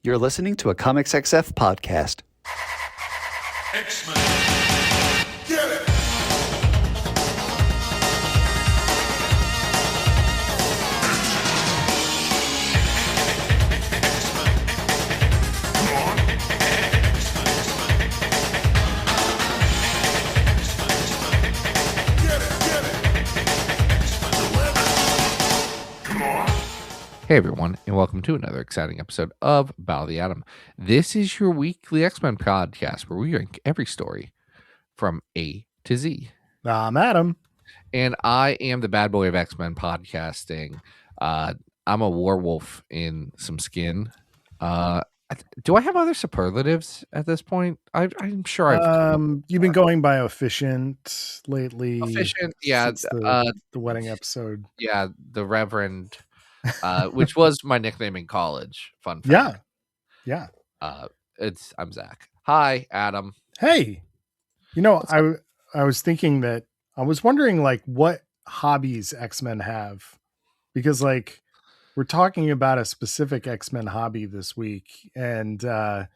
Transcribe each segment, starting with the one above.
You're listening to a Comics XF podcast. X-Men. Get it! Hey everyone, and welcome to another exciting episode of Battle of the Atom. This is your weekly X-Men podcast where we rank every story from A to Z. I'm Adam. And I am the bad boy of X-Men podcasting. I'm a werewolf in some skin. Do I have other superlatives at this point? I'm sure I've... You've been going by efficient lately. Efficient, yeah. Since the wedding episode. Yeah, the Reverend... which was my nickname in college. Fun fact. Yeah. I'm Zach. Hi, Adam. Hey, I was thinking that I was wondering what hobbies X-Men have, because we're talking about a specific X-Men hobby this week, and different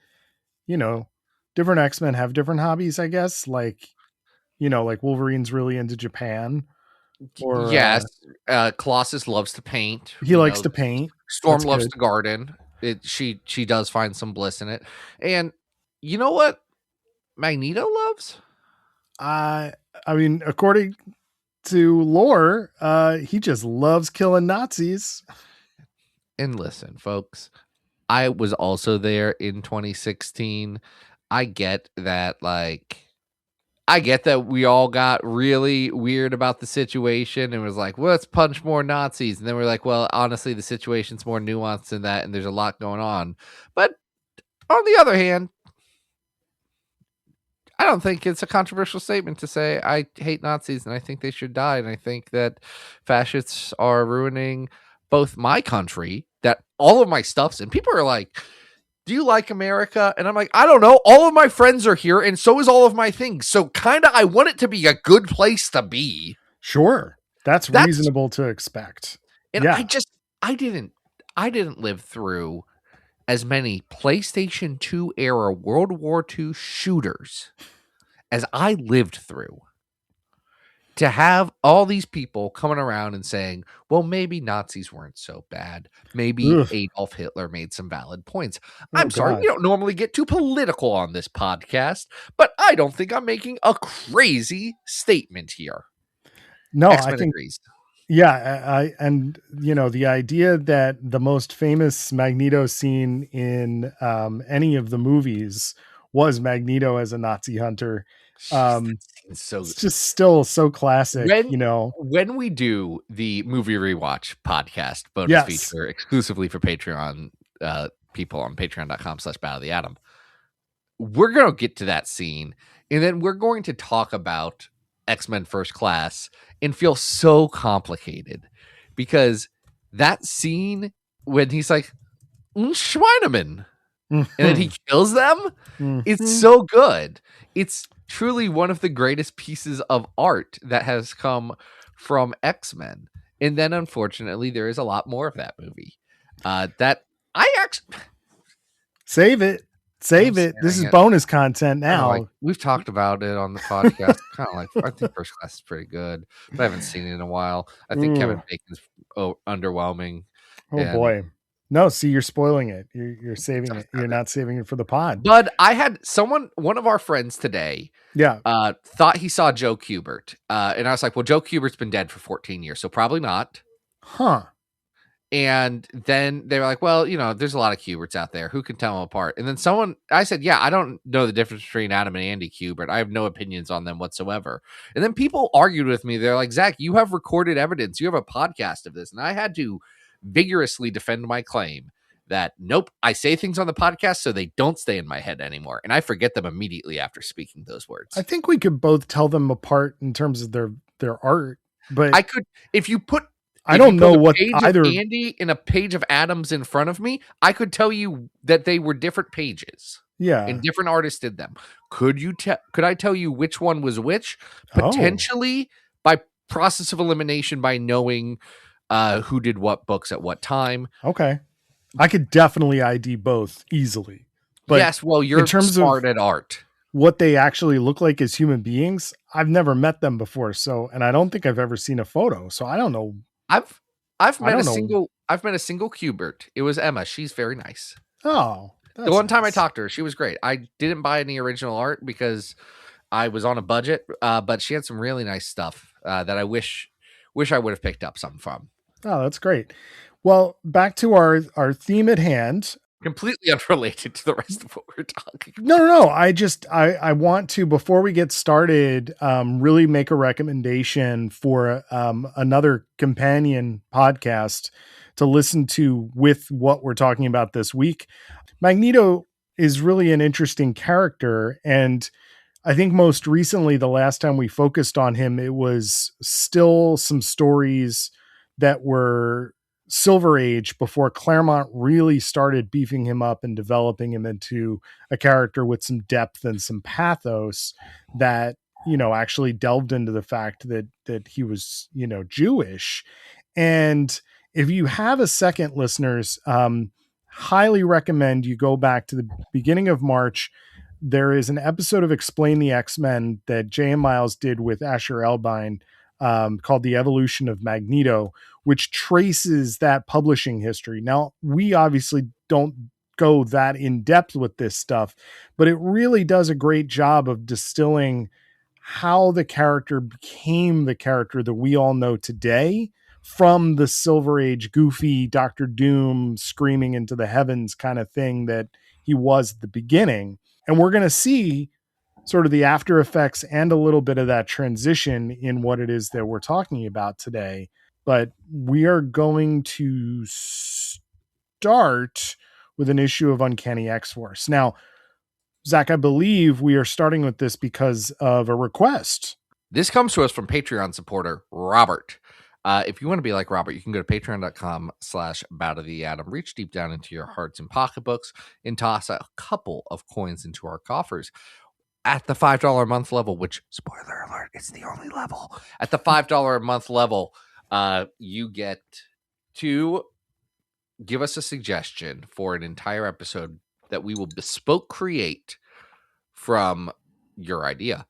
X-Men have different hobbies, I guess. Wolverine's really into Japan. Or, yes, Colossus loves to paint. He likes to paint. Storm That's loves good. to garden. She does find some bliss in it. And you know what Magneto loves? According to lore, he just loves killing Nazis. And listen, folks, I was also there in 2016. I get that, we all got really weird about the situation and was like, well, let's punch more Nazis. And then we're like, well, honestly, the situation's more nuanced than that, and there's a lot going on. But on the other hand, I don't think it's a controversial statement to say I hate Nazis and I think they should die. And I think that fascists are ruining both my country, that all of my stuff's in. People are like, do you like America? And I'm like, I don't know. All of my friends are here, and so is all of my things. So I want it to be a good place to be. Sure. That's reasonable to expect. And yeah. I didn't live through as many PlayStation 2 era World War II shooters as I lived through. To have all these people coming around and saying, well, maybe Nazis weren't so bad. Maybe Adolf Hitler made some valid points. I'm sorry, we don't normally get too political on this podcast, but I don't think I'm making a crazy statement here. No, X-Men I think agrees. Yeah, the idea that the most famous Magneto scene in any of the movies was Magneto as a Nazi hunter. It's just still so classic. When we do the movie rewatch podcast bonus feature exclusively for Patreon people on patreon.com/battleoftheatom, we're going to get to that scene, and then we're going to talk about X-Men First Class and feel so complicated because that scene when he's like, Schweinemann, and then he kills them, it's so good. It's truly one of the greatest pieces of art that has come from X-Men. And then unfortunately there is a lot more of that movie that I actually save it. This is bonus content now. We've talked about it on the podcast. I think First Class is pretty good, but I haven't seen it in a while. I think Kevin Bacon's underwhelming. Boy. No, see, you're spoiling it. You're saving it. You're not saving it for the pod. But I had one of our friends today, thought he saw Joe Kubert. And I was like, well, Joe Kubert's been dead for 14 years, so probably not. Huh. And then they were like, well, there's a lot of Kuberts out there. Who can tell them apart? And then I said, I don't know the difference between Adam and Andy Kubert. I have no opinions on them whatsoever. And then people argued with me. They're like, Zach, you have recorded evidence. You have a podcast of this. And I had to vigorously defend my claim that nope, I say things on the podcast so they don't stay in my head anymore, and I forget them immediately after speaking those words. I think we could both tell them apart in terms of their art, but I could if you put I don't know what either Andy and a page of Adams in front of me, I could tell you that they were different pages. Yeah, and different artists did them. Could I tell you which one was which? Potentially by process of elimination, by knowing who did what books at what time. Okay. I could definitely ID both easily. But yes, well, you're in terms smart of at art. what they actually look like as human beings, I've never met them before. So, and I don't think I've ever seen a photo. So I don't know. I've I met a don't know. single Cubert. It was Emma. She's very nice. Oh, The one time I nice. talked to her, she was great. I didn't buy any original art because I was on a budget, but she had some really nice stuff that I wish I would have picked up some from. Oh, that's great. Well, back to our theme at hand. Completely unrelated to the rest of what we're talking about. No. I want to, before we get started, really make a recommendation for another companion podcast to listen to with what we're talking about this week. Magneto is really an interesting character, and I think most recently, the last time we focused on him, it was still some stories that were Silver Age before Claremont really started beefing him up and developing him into a character with some depth and some pathos that, actually delved into the fact that he was, Jewish. And if you have a second, listeners, highly recommend you go back to the beginning of March. There is an episode of Explain the X-Men that J.M. Miles did with Asher Elbine called The Evolution of Magneto, which traces that publishing history. Now, we obviously don't go that in depth with this stuff, but it really does a great job of distilling how the character became the character that we all know today, from the Silver Age goofy Doctor Doom screaming into the heavens kind of thing that he was at the beginning. And we're going to see sort of the after effects and a little bit of that transition in what it is that we're talking about today. But we are going to start with an issue of Uncanny X-Force. Now, Zach, I believe we are starting with this because of a request. This comes to us from Patreon supporter Robert. If you want to be like Robert, you can go to patreon.com/BatOfTheAtom. Reach deep down into your hearts and pocketbooks and toss a couple of coins into our coffers. At the $5 a month level, which, spoiler alert, it's the only level. At the $5 a month level, you get to give us a suggestion for an entire episode that we will bespoke create from your idea.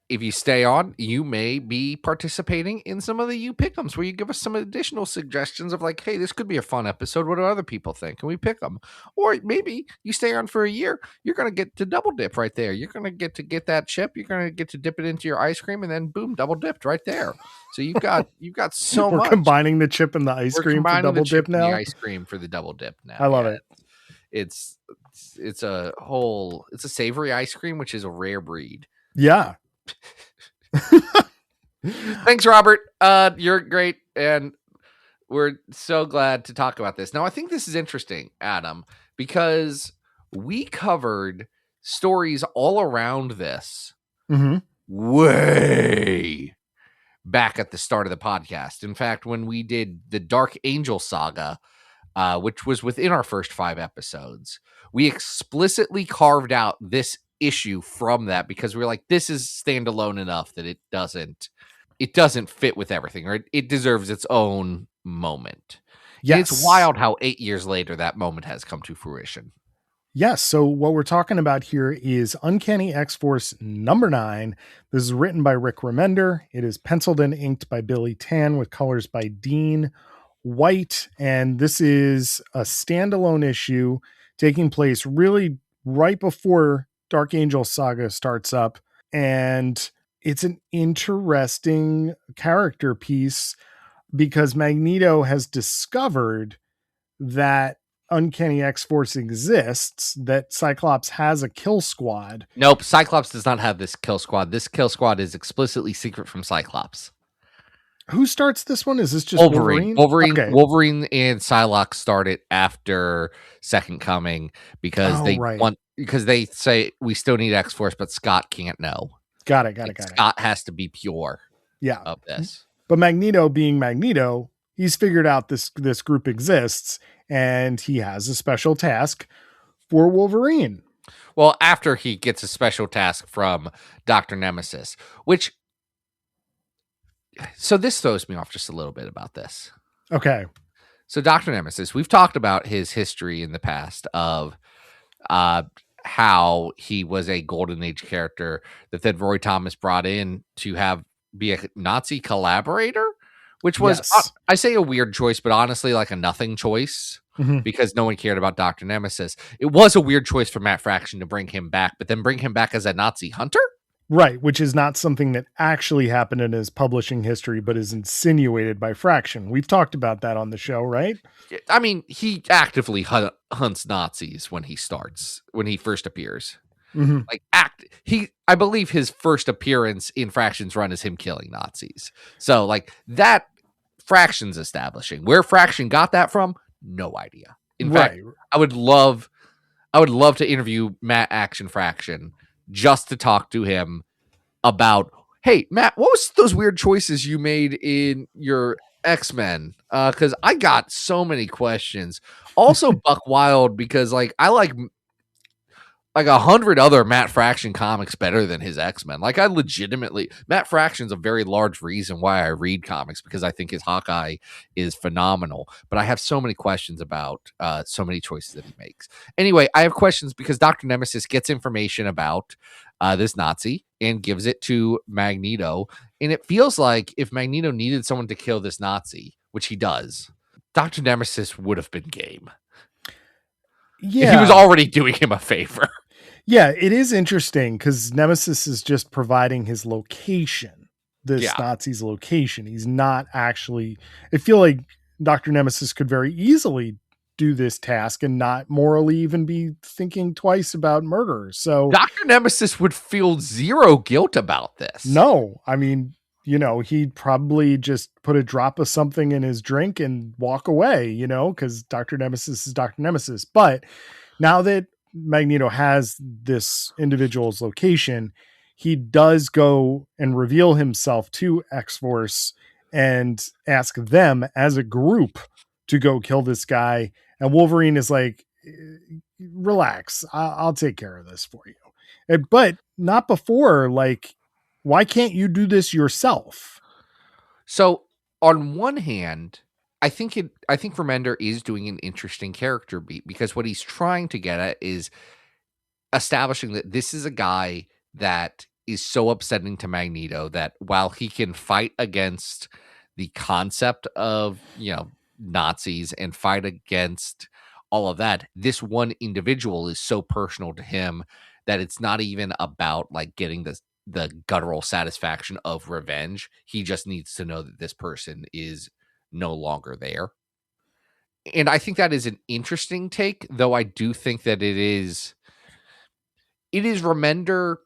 If you stay on, you may be participating in some of the You Pick'ems, where you give us some additional suggestions of like, hey, this could be a fun episode. What do other people think? Can we pick them? Or maybe you stay on for a year. You're going to get to double dip right there. You're going to get that chip. You're going to get to dip it into your ice cream, and then boom, double dipped right there. So you've got so We're much. combining the chip and the ice cream for double dip now. The ice cream for the double dip now. I love it. It's a savory ice cream, which is a rare breed. Yeah. Thanks, Robert. You're great, and we're so glad to talk about this. Now, I think this is interesting, Adam, because we covered stories all around this way back at the start of the podcast. In fact, when we did the Dark Angel saga, which was within our first 5 episodes, we explicitly carved out this issue from that because we were like, this is standalone enough that it doesn't fit with everything, or it deserves its own moment. Yes. And it's wild how 8 years later that moment has come to fruition. Yes. So what we're talking about here is Uncanny X-Force number 9. This is written by Rick Remender. It is penciled and inked by Billy Tan with colors by Dean White. And this is a standalone issue taking place really right before Dark Angel saga starts up. And it's an interesting character piece because Magneto has discovered that Uncanny X-Force exists, that Cyclops has a kill squad. Nope, Cyclops does not have this kill squad. This kill squad is explicitly secret from Cyclops. Who starts this one? Is this just Wolverine? Okay. Wolverine and Psylocke start it after Second Coming because because they say we still need X-Force, but Scott can't know. Got it. Scott has to be pure. Yeah. Of this. But Magneto being Magneto, he's figured out this group exists, and he has a special task for Wolverine. Well, after he gets a special task from Dr. Nemesis, so this throws me off just a little bit about this. Okay. So Dr. Nemesis, we've talked about his history in the past of how he was a Golden Age character that then Roy Thomas brought in to be a Nazi collaborator, which was, Yes. I say a weird choice, but honestly like a nothing choice because no one cared about Dr. Nemesis. It was a weird choice for Matt Fraction to bring him back, but then bring him back as a Nazi hunter? Right, which is not something that actually happened in his publishing history, but is insinuated by Fraction. We've talked about that on the show, right? I mean, he actively hunts Nazis when he first appears. Like I believe his first appearance in Fraction's run is him killing Nazis. So like that Fraction's establishing. Where Fraction got that from, no idea. In fact, I would love to interview Matt Action Fraction just to talk to him about, hey, Matt, what was those weird choices you made in your X-Men? Because I got so many questions. Also, Buck Wild, because like I like 100 other Matt Fraction comics better than his X-Men. Like I legitimately, Matt Fraction's a very large reason why I read comics because I think his Hawkeye is phenomenal. But I have so many questions about so many choices that he makes. Anyway, I have questions because Dr. Nemesis gets information about this Nazi and gives it to Magneto. And it feels like if Magneto needed someone to kill this Nazi, which he does, Dr. Nemesis would have been game. Yeah. He was already doing him a favor. Yeah, it is interesting because Nemesis is just providing his location, Nazi's location. He's not actually. I feel like Dr. Nemesis could very easily do this task and not morally even be thinking twice about murder. So Dr. Nemesis would feel zero guilt about this. No, I mean, he'd probably just put a drop of something in his drink and walk away, because Dr. Nemesis is Dr. Nemesis. But now that Magneto has this individual's location, he does go and reveal himself to X-Force and ask them as a group to go kill this guy. And Wolverine is like, relax, I'll take care of this for you. But not before, like, why can't you do this yourself? So on one hand, I think Remender is doing an interesting character beat because what he's trying to get at is establishing that this is a guy that is so upsetting to Magneto that while he can fight against the concept of, Nazis and fight against all of that, this one individual is so personal to him that it's not even about like getting the guttural satisfaction of revenge. He just needs to know that this person is no longer there. And I think that is an interesting take, though I do think that it is Remender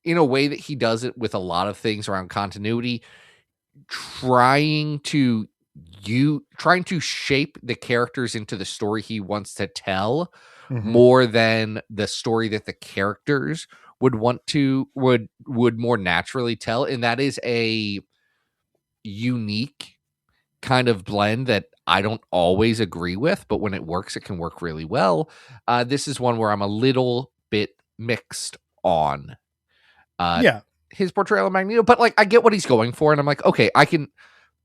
in a way that he does it with a lot of things around continuity, trying to shape the characters into the story he wants to tell more than the story that the characters would more naturally tell. And that is a unique kind of blend that I don't always agree with, but when it works, it can work really well. This is one where I'm a little bit mixed on his portrayal of Magneto, but like I get what he's going for, and I'm like, okay, I can,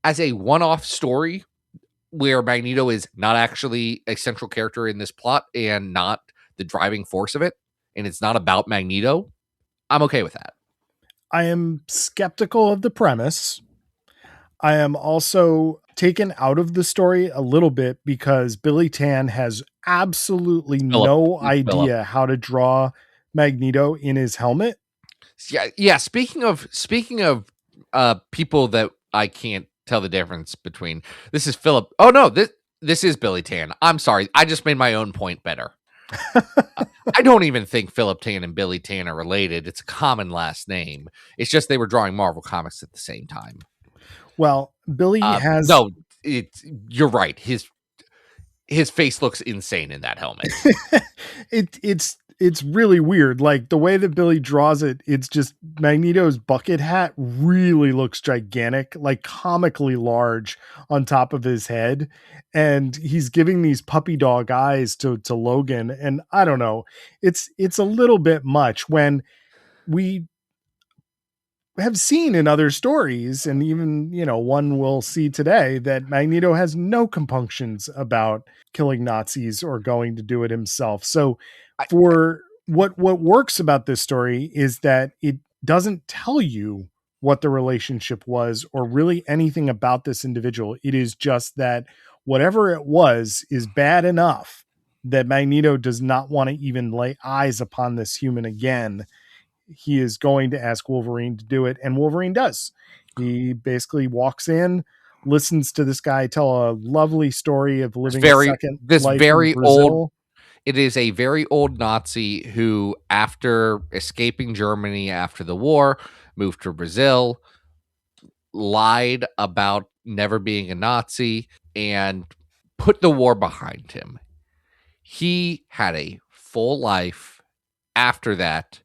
as a one-off story where Magneto is not actually a central character in this plot and not the driving force of it, and it's not about Magneto, I'm okay with that. I am skeptical of the premise. I am also taken out of the story a little bit because Billy Tan has absolutely no idea how to draw Magneto in his helmet. Yeah. Speaking of people that I can't tell the difference between, this is Philip. Oh no, this is Billy Tan. I'm sorry, I just made my own point better. I don't even think Philip Tan and Billy Tan are related. It's a common last name. It's just they were drawing Marvel comics at the same time. Well, Billy has you're right. His face looks insane in that helmet. It's really weird. Like the way that Billy draws it, it's just Magneto's bucket hat really looks gigantic, like comically large on top of his head. And he's giving these puppy dog eyes to Logan. And I don't know, it's a little bit much when we have seen in other stories, and even, one will see today, that Magneto has no compunctions about killing Nazis or going to do it himself. So for what works about this story is that it doesn't tell you what the relationship was or really anything about this individual. It is just that whatever it was is bad enough that Magneto does not want to even lay eyes upon this human again. He is going to ask Wolverine to do it, and Wolverine does. He basically walks in, listens to this guy tell a lovely story of living a second life in Brazil. It is a very old Nazi who, after escaping Germany after the war, moved to Brazil, lied about never being a Nazi, and put the war behind him. He had a full life after that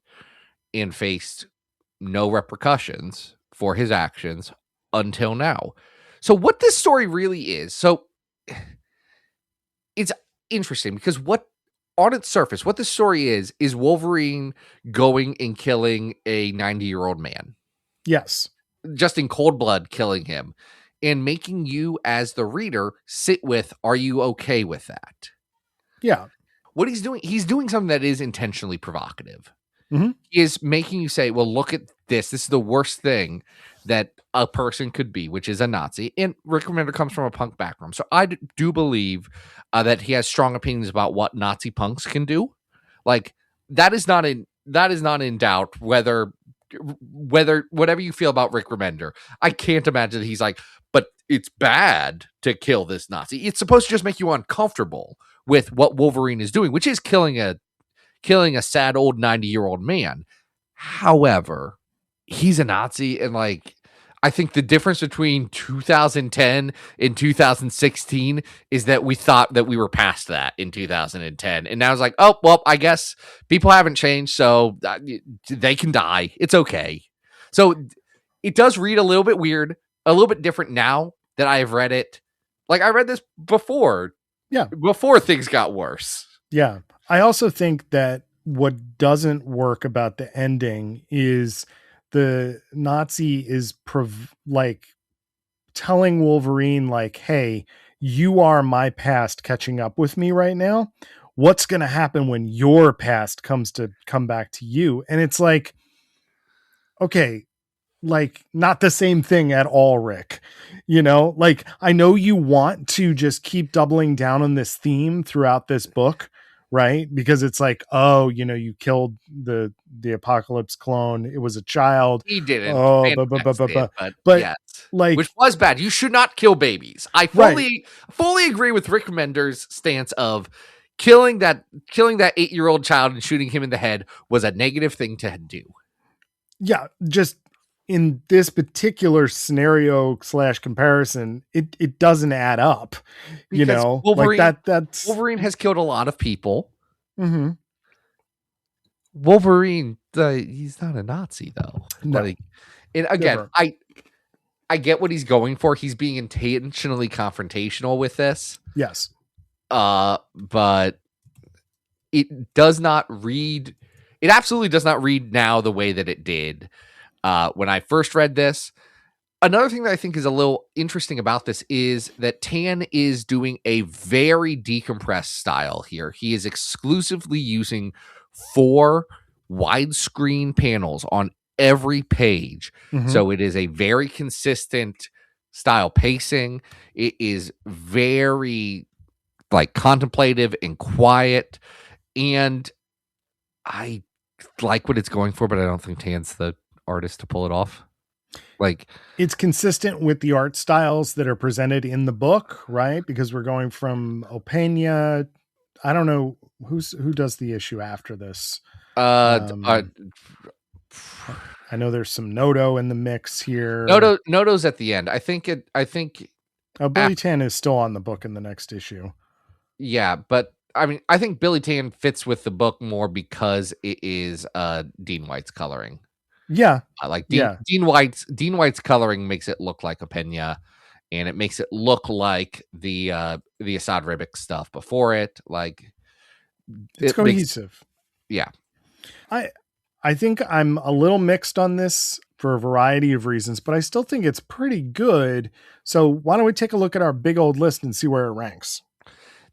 and faced no repercussions for his actions until now. So what this story really is, so it's interesting because on its surface, what this story is Wolverine going and killing a 90-year-old man. Yes. Just in cold blood killing him and making you as the reader sit with, are you okay with that? Yeah. What he's doing something that is intentionally provocative. Mm-hmm. He is making you say, well, look at this. This is the worst thing that a person could be, which is a Nazi. And Rick Remender comes from a punk background. So I do believe that he has strong opinions about what Nazi punks can do. Like that is not in doubt, whether whatever you feel about Rick Remender. I can't imagine that he's like, but it's bad to kill this Nazi. It's supposed to just make you uncomfortable with what Wolverine is doing, which is killing a sad old 90-year-old man. However, he's a Nazi, and like I think the difference between 2010 and 2016 is that we thought that we were past that in 2010, and now it's like, oh well, I guess people haven't changed, so they can die. It's okay. So it does read a little bit weird, a little bit different now that I have read it. Like I read this before. Yeah. Before things got worse. Yeah. I also think that what doesn't work about the ending is the Nazi is telling Wolverine, like, hey, you are my past catching up with me right now. What's going to happen when your past come back to you? And it's like, okay, like not the same thing at all, Rick. Like I know you want to just keep doubling down on this theme throughout this book, right? Because it's like, oh, you killed the Apocalypse clone. It was a child. He didn't. Oh, but yes, like, which was bad. You should not kill babies. I fully agree with Rick Remender's stance of killing that 8-year-old child and shooting him in the head was a negative thing to do. Yeah, just in this particular scenario / comparison, it doesn't add up, because Wolverine, like that's Wolverine has killed a lot of people. Mm-hmm. Wolverine, he's not a Nazi though. No. And again, I get what he's going for. He's being intentionally confrontational with this. Yes. But it does not read. It absolutely does not read now the way that it did when I first read this. Another thing that I think is a little interesting about this is that Tan is doing a very decompressed style here. He is exclusively using 4 widescreen panels on every page. Mm-hmm. So it is a very consistent style pacing. It is very like contemplative and quiet. And I like what it's going for, but I don't think Tan's the artist to pull it off. Like it's consistent with the art styles that are presented in the book, right? Because we're going from Opeña. I don't know who does the issue after this. I know there's some Noto in the mix here. Noto's at the end. I think Billy Tan is still on the book in the next issue. Yeah, but I mean, I think Billy Tan fits with the book more because it is Dean White's coloring. Yeah, I like Dean White's coloring makes it look like Opeña, and it makes it look like the Assad Ribic stuff before it. Like it's cohesive. Yeah, I think I'm a little mixed on this for a variety of reasons, but I still think it's pretty good. So why don't we take a look at our big old list and see where it ranks?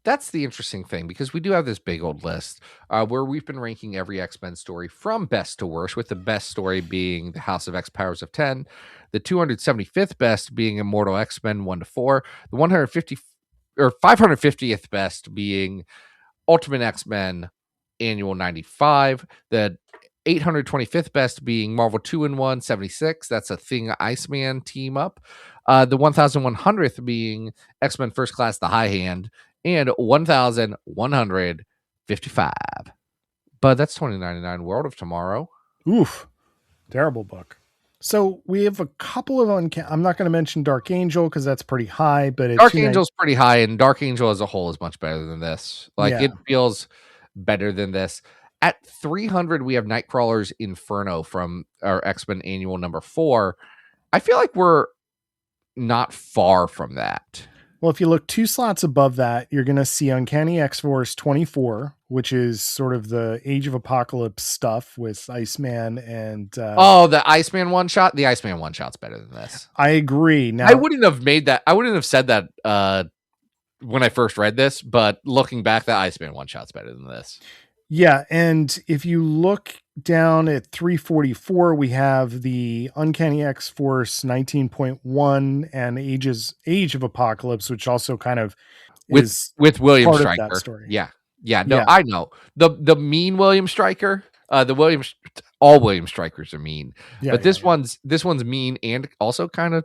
That's the interesting thing, because we do have this big old list where we've been ranking every X-Men story from best to worst, with the best story being the House of X Powers of 10, the 275th best being Immortal X-Men 1 to 4, the 150 or 550th best being Ultimate X-Men Annual 95, the 825th best being Marvel 2-in-1 76. That's a Thing Iceman team up. The 1100th being X-Men First Class The High Hand, and 1155. But that's 2099 World of Tomorrow. Oof. Terrible book. So we have a couple of I'm not going to mention Dark Angel because that's pretty high, but Dark Angel's pretty high, and Dark Angel as a whole is much better than this. It feels better than this. At 300, we have Nightcrawler's Inferno from our X-Men Annual number 4. I feel like we're not far from that. Well, if you look 2 slots above that, you're going to see Uncanny X-Force 24, which is sort of the Age of Apocalypse stuff with Iceman and... the Iceman one-shot? The Iceman one-shot's better than this. I agree. Now, I wouldn't have said that when I first read this, but looking back, the Iceman one-shot's better than this. Yeah, and if you look down at 344, we have the Uncanny X-Force 19.1 and Age of Apocalypse, which also kind of with William Stryker. Story. Yeah. I know the mean William Stryker. All William Strikers are mean, but this one's mean and also kind of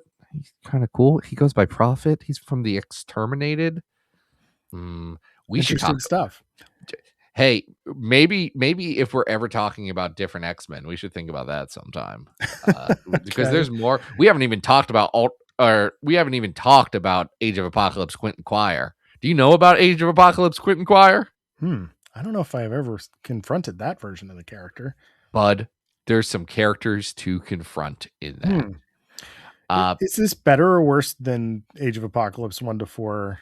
cool. He goes by Prophet. He's from the Exterminated. We should talk stuff. Hey, maybe if we're ever talking about different X-Men, we should think about that sometime. Because there's more. We haven't even talked about Age of Apocalypse Quentin Quire. Do you know about Age of Apocalypse Quentin Quire? I don't know if I've ever confronted that version of the character. Bud, there's some characters to confront in that. Is this better or worse than Age of Apocalypse 1 to 4?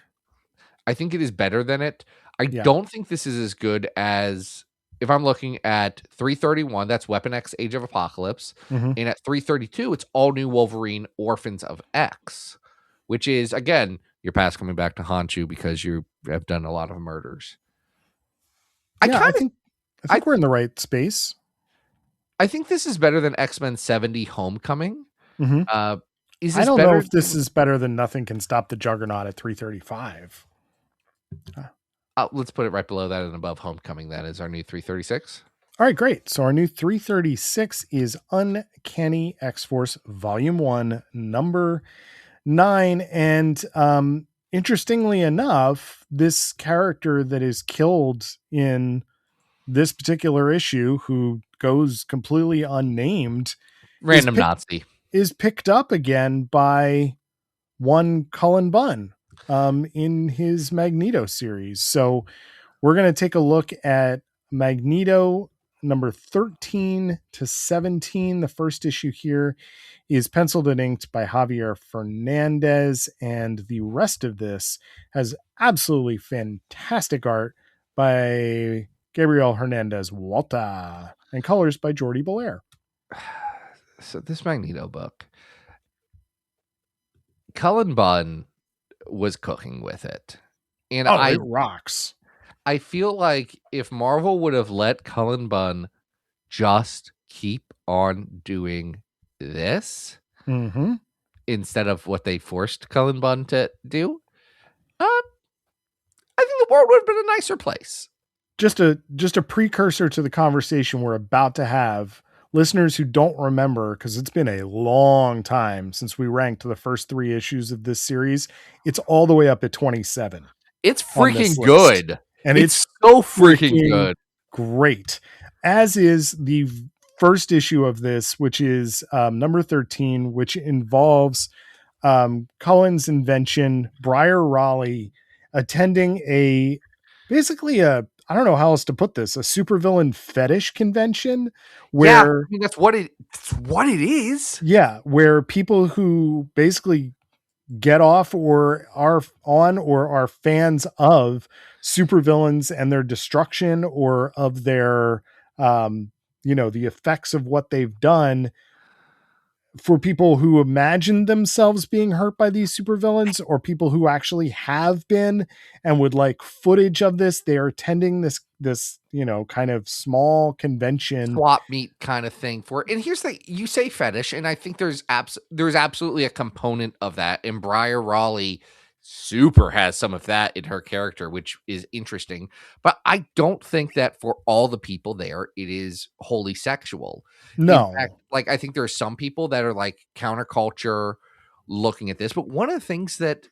I think it is better than it. I don't think this is as good as, if I'm looking at 331, that's Weapon X Age of Apocalypse. And at 332, it's All New Wolverine Orphans of X, which is, again, your past coming back to haunt you because you have done a lot of murders. I think we're in the right space. I think this is better than X-Men 70 Homecoming. I don't know if this is better than Nothing Can Stop the Juggernaut at 335. Let's put it right below that and above Homecoming. That is our new 336. All right, great. So our new 336 is Uncanny X-Force Volume 1, number 9. And interestingly enough, this character that is killed in this particular issue, who goes completely unnamed, random Nazi, is picked up again by one Cullen Bunn in his Magneto series. So we're going to take a look at Magneto number 13 to 17. The first issue here is penciled and inked by Javier Fernandez, and the rest of this has absolutely fantastic art by Gabriel Hernandez Walta and colors by Jordi Belair. So this Magneto book, Cullen Bunn was cooking with it, and it rocks. I feel like if Marvel would have let Cullen Bunn just keep on doing this instead of what they forced Cullen Bunn to do, I think the world would have been a nicer place. Just a precursor to the conversation we're about to have. Listeners who don't remember, because it's been a long time since we ranked the first 3 issues of this series, it's all the way up at 27. It's freaking good. And it's so freaking good. Great. As is the first issue of this, which is number 13, which involves Cullen's invention, Briar Raleigh, attending basically a I don't know how else to put this, a supervillain fetish convention where that's what it is. Yeah, where people who basically get off or are on or are fans of supervillains and their destruction or of their the effects of what they've done for people who imagine themselves being hurt by these supervillains, or people who actually have been and would like footage of this. They're attending this, you know, kind of small convention, swap meet kind of thing for it. And here's the, you say fetish, and I think there's absolutely a component of that. And Briar Raleigh super has some of that in her character, which is interesting. But I don't think that for all the people there, it is wholly sexual. No. In fact, like, I think there are some people that are like counterculture looking at this. But one of the things that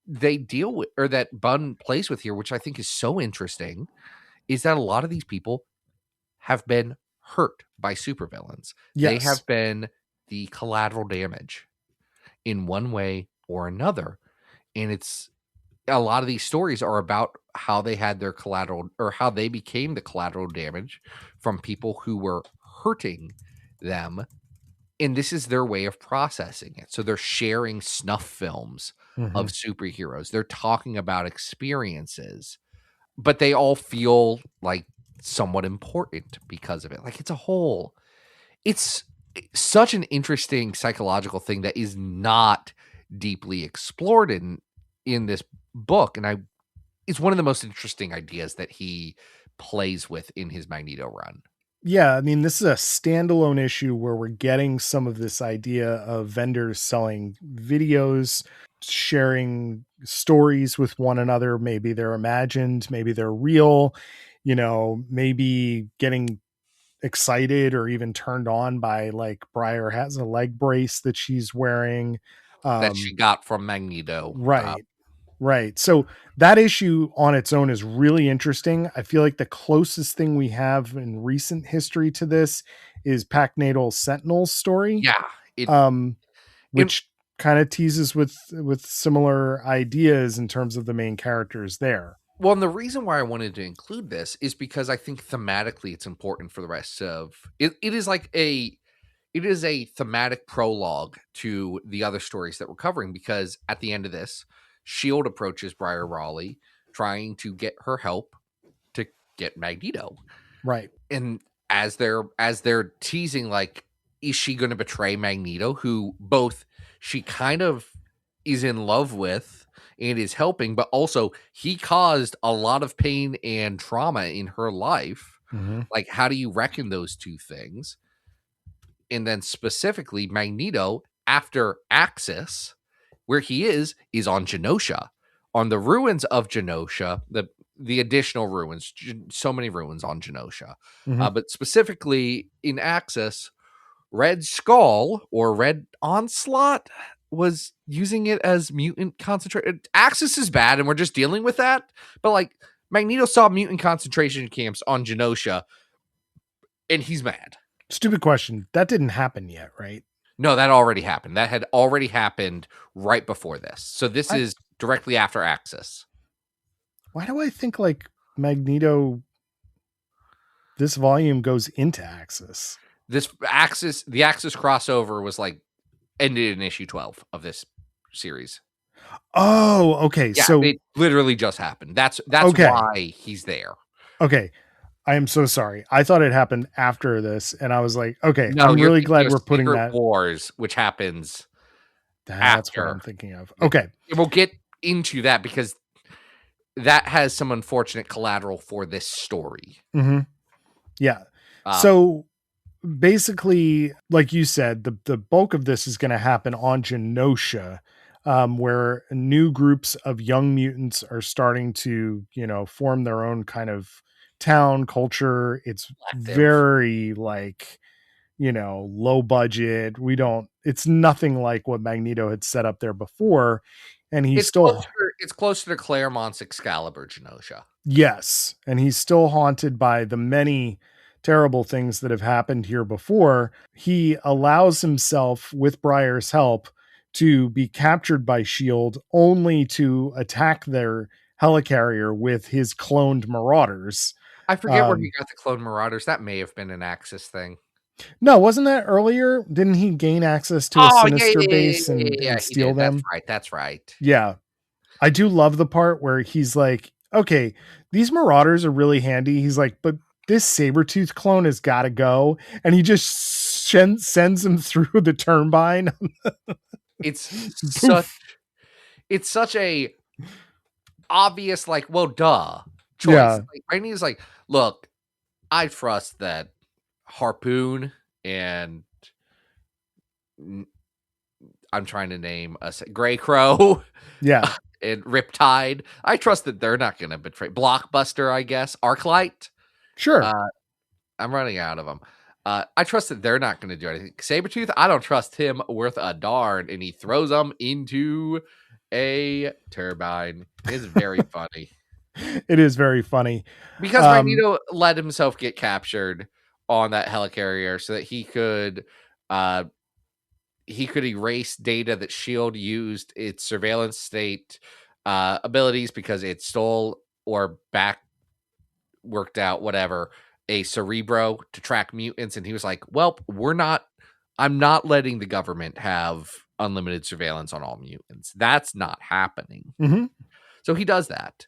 they deal with, or that Bunn plays with here, which I think is so interesting, is that a lot of these people have been hurt by supervillains. Yes. They have been the collateral damage in one way or another. And it's, a lot of these stories are about how they had their collateral, or how they became the collateral damage from people who were hurting them. And this is their way of processing it. So they're sharing snuff films of superheroes. They're talking about experiences, but they all feel like somewhat important because of it. Like, it's such an interesting psychological thing that is not deeply explored in this book. And it's one of the most interesting ideas that he plays with in his Magneto run. Yeah, I mean, this is a standalone issue where we're getting some of this idea of vendors selling videos, sharing stories with one another. Maybe they're imagined, maybe they're real, you know, maybe getting excited or even turned on by, like, Briar has a leg brace that she's wearing. That she got from Magneto. Right. Right. So that issue on its own is really interesting. I feel like the closest thing we have in recent history to this is Natal's Sentinel's story. Yeah. Which kind of teases with similar ideas in terms of the main characters there. Well, and the reason why I wanted to include this is because I think thematically it's important for the rest of it. It is a thematic prologue to the other stories that we're covering, because at the end of this, S.H.I.E.L.D. approaches Briar Raleigh trying to get her help to get Magneto. Right. And as they're teasing, like, is she going to betray Magneto, who both she kind of is in love with and is helping, but also he caused a lot of pain and trauma in her life. Like, how do you reckon those two things? And then specifically Magneto, after Axis, where he is on Genosha, on the ruins of Genosha, the additional ruins, so many ruins on Genosha. But specifically in Axis, Red Skull, or Red Onslaught, was using it as mutant concentration. Axis is bad, and we're just dealing with that. But, like, Magneto saw mutant concentration camps on Genosha, and he's mad. Stupid question. That didn't happen yet, right? No, that already happened. That had already happened right before this. So this is directly after Axis. Why do I think, like, Magneto, this volume goes into Axis? The Axis crossover was, like, ended in issue 12 of this series. Oh, okay. Yeah, so it literally just happened. That's okay. why he's there. Okay. I am so sorry. I thought it happened after this, and I was like, okay, no, I'm really glad we're putting that. Wars, which happens That's after. what I'm thinking of. Okay. We'll get into that, because that has some unfortunate collateral for this story. Yeah. So basically, like you said, the bulk of this is going to happen on Genosha, where new groups of young mutants are starting to, you know, form their own kind of town culture. It's very, like, you know, low budget. It's nothing like what Magneto had set up there before. And it's closer to Claremont's Excalibur Genosha. Yes. And he's still haunted by the many terrible things that have happened here before. He allows himself, with Briar's help, to be captured by S.H.I.E.L.D. only to attack their helicarrier with his cloned Marauders. I forget where he got the cloned Marauders. That may have been an Axis thing. No, wasn't that earlier? Didn't he gain access to a Sinister base and steal them? That's right. Yeah. I do love the part where he's like, okay, these Marauders are really handy. He's like, but this Sabretooth clone has got to go. And he just sends him through the turbine. It's such a obvious, like, well, duh choice. Yeah. Like, Rainey's like, look, I trust that Harpoon and I'm trying to name a Grey Crow. Yeah. And Riptide. I trust that they're not going to betray Blockbuster, I guess. Arclight. Sure. I'm running out of them. I trust that they're not going to do anything. Sabretooth, I don't trust him worth a darn. And he throws them into a turbine. It's very funny. It is very funny. Because Magneto let himself get captured on that helicarrier so that he could erase data that S.H.I.E.L.D. used its surveillance state abilities because it stole or worked out, whatever, a Cerebro to track mutants. And he was like, well, I'm not letting the government have unlimited surveillance on all mutants. That's not happening. Mm-hmm. So he does that.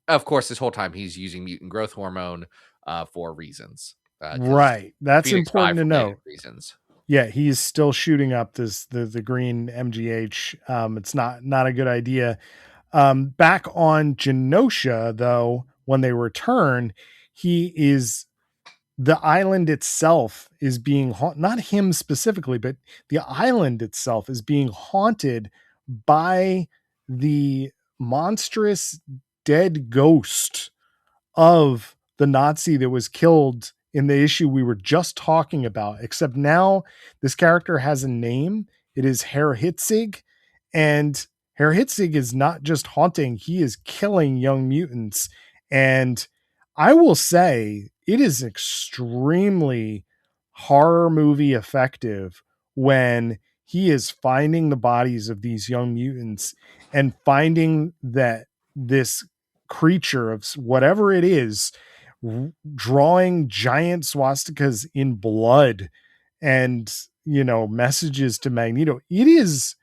Of course, this whole time he's using mutant growth hormone for reasons. Right. That's Phoenix important to know. Reasons. Yeah, he's still shooting up the green MGH. It's not a good idea. Back on Genosha, though, when they return, the island itself is being not him specifically, but the island itself is being haunted by the monstrous dead ghost of the Nazi that was killed in the issue we were just talking about, except now this character has a name. It is Herr Hitzig, and Herr Hitzig is not just haunting, he is killing young mutants. And I will say it is extremely horror movie effective when he is finding the bodies of these young mutants and finding that this creature of whatever it is drawing giant swastikas in blood and, messages to Magneto. It is,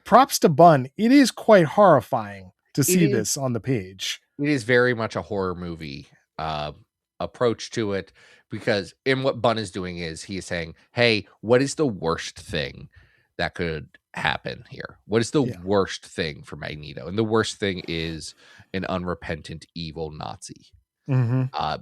props to Bunn, it is quite horrifying to see this on the page. It is very much a horror movie approach to it, because what Bunn is doing is he is saying, hey, what is the worst thing that could happen here? What is the worst thing for Magneto? And the worst thing is an unrepentant evil Nazi. Mm-hmm.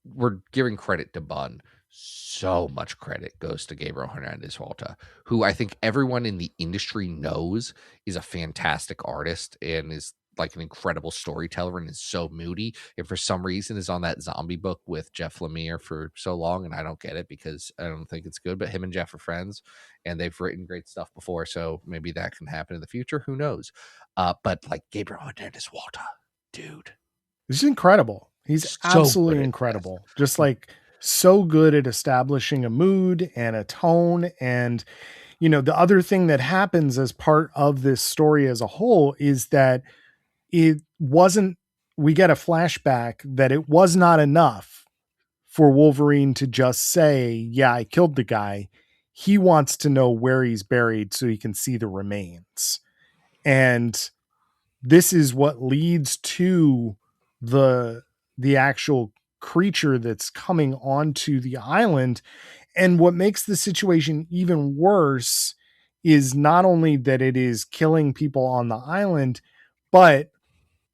We're giving credit to Bunn. So much credit goes to Gabriel Hernandez-Walta, who I think everyone in the industry knows is a fantastic artist and is like an incredible storyteller and is so moody, and for some reason is on that zombie book with Jeff Lemire for so long, and I don't get it because I don't think it's good, but him and Jeff are friends and they've written great stuff before, so maybe that can happen in the future, who knows. But like Gabriel Hernandez-Walta, dude, this is incredible. He's so absolutely incredible. Just like so good at establishing a mood and a tone. And the other thing that happens as part of this story as a whole is that we get a flashback that it was not enough for Wolverine to just say, yeah, I killed the guy. He wants to know where he's buried so he can see the remains. And this is what leads to the actual creature that's coming onto the island. And what makes the situation even worse is not only that it is killing people on the island, but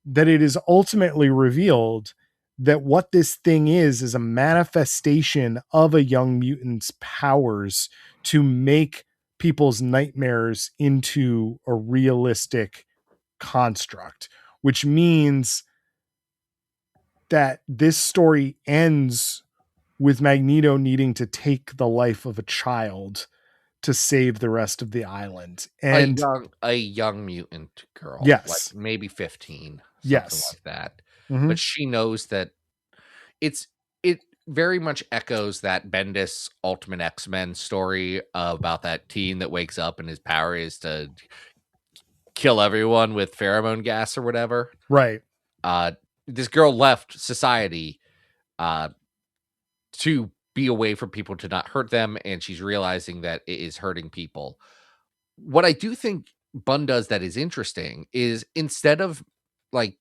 that it is ultimately revealed that what this thing is a manifestation of a young mutant's powers to make people's nightmares into a realistic construct, which means that this story ends with Magneto needing to take the life of a child to save the rest of the island. And a young mutant girl. Yes. Like maybe 15. Yes. Like that. Mm-hmm. But she knows that it very much echoes that Bendis Ultimate X-Men story about that teen that wakes up and his power is to kill everyone with pheromone gas or whatever. Right. This girl left society to be away from people, to not hurt them, and she's realizing that it is hurting people. What I do think Bunn does that is interesting is, instead of like,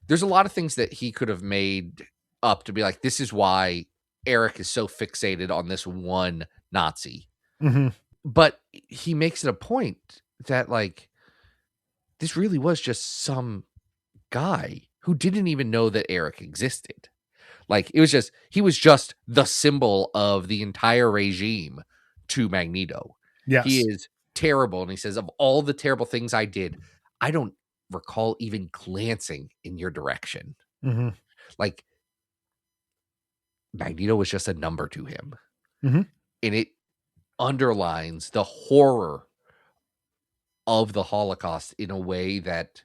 there's a lot of things that he could have made up to be like, this is why Eric is so fixated on this one Nazi. Mm-hmm. But he makes it a point that, like, this really was just some guy who didn't even know that Eric existed. Like, he was just the symbol of the entire regime to Magneto. He Yes. is terrible. And he says, of all the terrible things I did, I don't recall even glancing in your direction. Mm-hmm. Like, Magneto was just a number to him. Mm-hmm. And it underlines the horror of the Holocaust in a way that,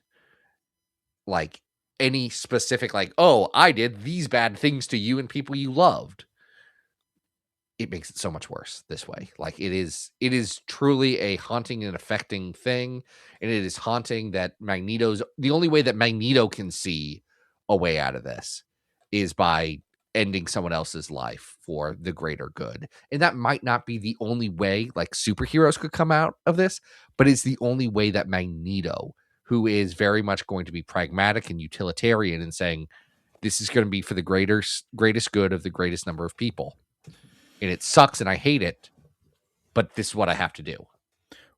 like, any specific, like, oh, I did these bad things to you and people you loved, it makes it so much worse this way. Like, it is truly a haunting and affecting thing. And it is haunting that the only way that Magneto can see a way out of this is by ending someone else's life for the greater good. And that might not be the only way, like, superheroes could come out of this, but it's the only way that Magneto, who is very much going to be pragmatic and utilitarian and saying, this is going to be for the greatest good of the greatest number of people. And it sucks and I hate it, but this is what I have to do.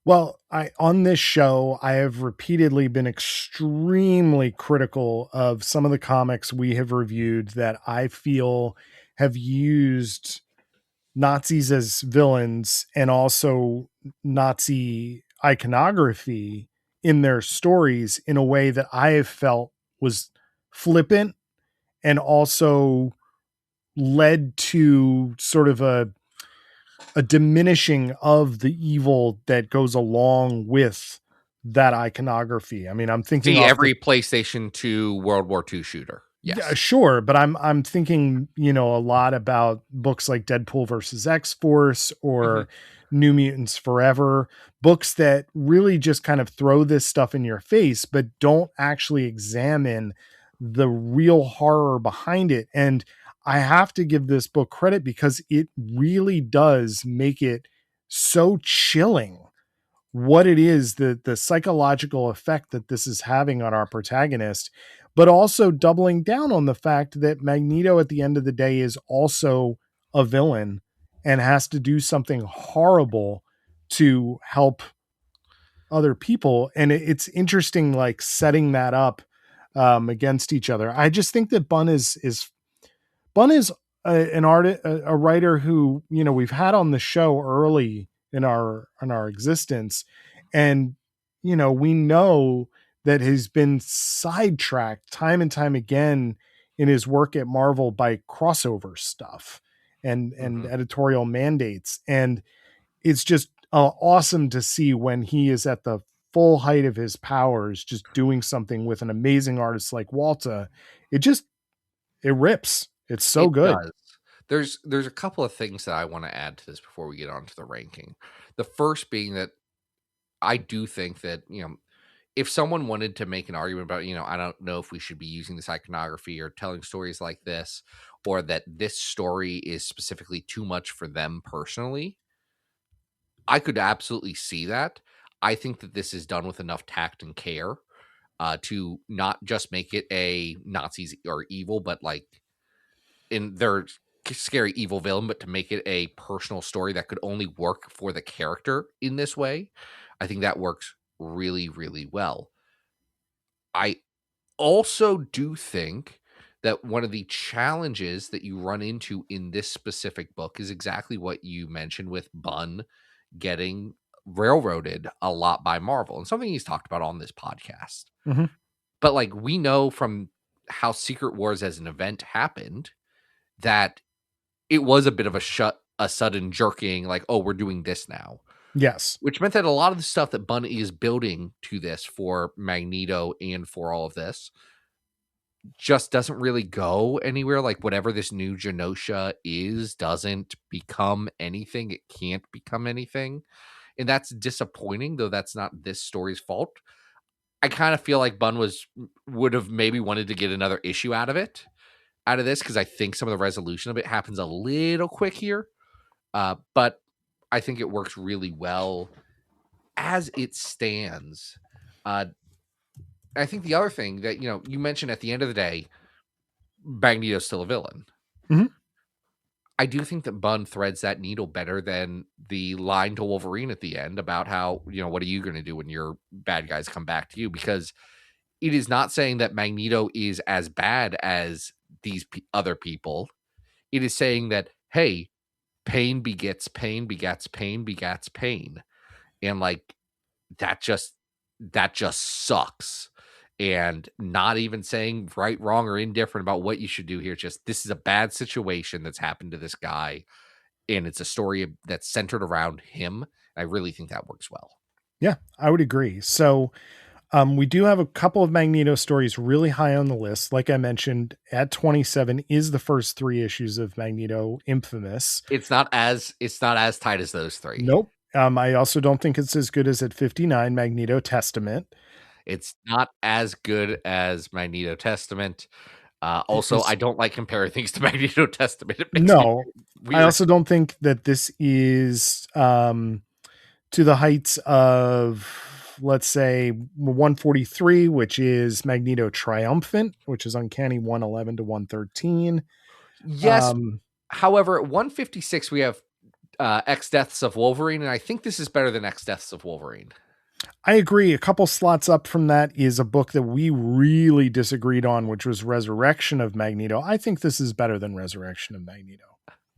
Well, on this show, I have repeatedly been extremely critical of some of the comics we have reviewed that I feel have used Nazis as villains and also Nazi iconography in their stories in a way that I have felt was flippant and also led to sort of a diminishing of the evil that goes along with that iconography. I mean, I'm thinking every PlayStation 2 World War II shooter. Yes. Yeah, sure. But I'm thinking, a lot about books like Deadpool versus X-Force or New Mutants Forever, books that really just kind of throw this stuff in your face, but don't actually examine the real horror behind it. And I have to give this book credit because it really does make it so chilling what it is, the psychological effect that this is having on our protagonist, but also doubling down on the fact that Magneto at the end of the day is also a villain and has to do something horrible to help other people. And it's interesting, like setting that up against each other. I just think that Bunn is an artist, a writer who, we've had on the show early in our existence. And, we know that he's been sidetracked time and time again in his work at Marvel by crossover stuff and editorial mandates. And it's just awesome to see when he is at the full height of his powers, just doing something with an amazing artist like Walta. It rips. It's so good. Does. There's a couple of things that I want to add to this before we get on to the ranking. The first being that I do think that, if someone wanted to make an argument about, I don't know if we should be using this iconography or telling stories like this, or that this story is specifically too much for them personally, I could absolutely see that. I think that this is done with enough tact and care to not just make it a Nazis or evil, but like in their scary evil villain, but to make it a personal story that could only work for the character in this way. I think that works really, really well. I also do think that one of the challenges that you run into in this specific book is exactly what you mentioned with Bunn getting railroaded a lot by Marvel, and something he's talked about on this podcast. Mm-hmm. But like, we know from how Secret Wars as an event happened that it was a bit of a sudden jerking, like, oh, we're doing this now. Yes. Which meant that a lot of the stuff that Bunn is building to this for Magneto and for all of this just doesn't really go anywhere. Like, whatever this new Genosha is doesn't become anything. It can't become anything. And that's disappointing, though that's not this story's fault. I kind of feel like Bunn would have maybe wanted to get another issue out of this, because I think some of the resolution of it happens a little quick here. But I think it works really well as it stands. I think the other thing that, you mentioned at the end of the day, Magneto's still a villain. Mm-hmm. I do think that Bunn threads that needle better than the line to Wolverine at the end about how, what are you going to do when your bad guys come back to you? Because it is not saying that Magneto is as bad as these other people. It is saying that, hey, pain begets pain, begets pain, begets pain. And like, that just sucks. And not even saying right, wrong, or indifferent about what you should do here. Just, this is a bad situation that's happened to this guy. And it's a story that's centered around him. I really think that works well. Yeah, I would agree. So we do have a couple of Magneto stories really high on the list. Like I mentioned, at 27 is the first 3 issues of Magneto Infamous. It's not as tight as those 3. Nope. I also don't think it's as good as at 59, Magneto Testament. It's not as good as Magneto Testament. Also, I don't like comparing things to Magneto Testament. No, I also don't think that this is to the heights of, let's say, 143, which is Magneto Triumphant, which is Uncanny 111 to 113. Yes. However, at 156, we have X Deaths of Wolverine, and I think this is better than X Deaths of Wolverine. I agree. A couple slots up from that is a book that we really disagreed on, which was Resurrection of Magneto. I think this is better than Resurrection of Magneto.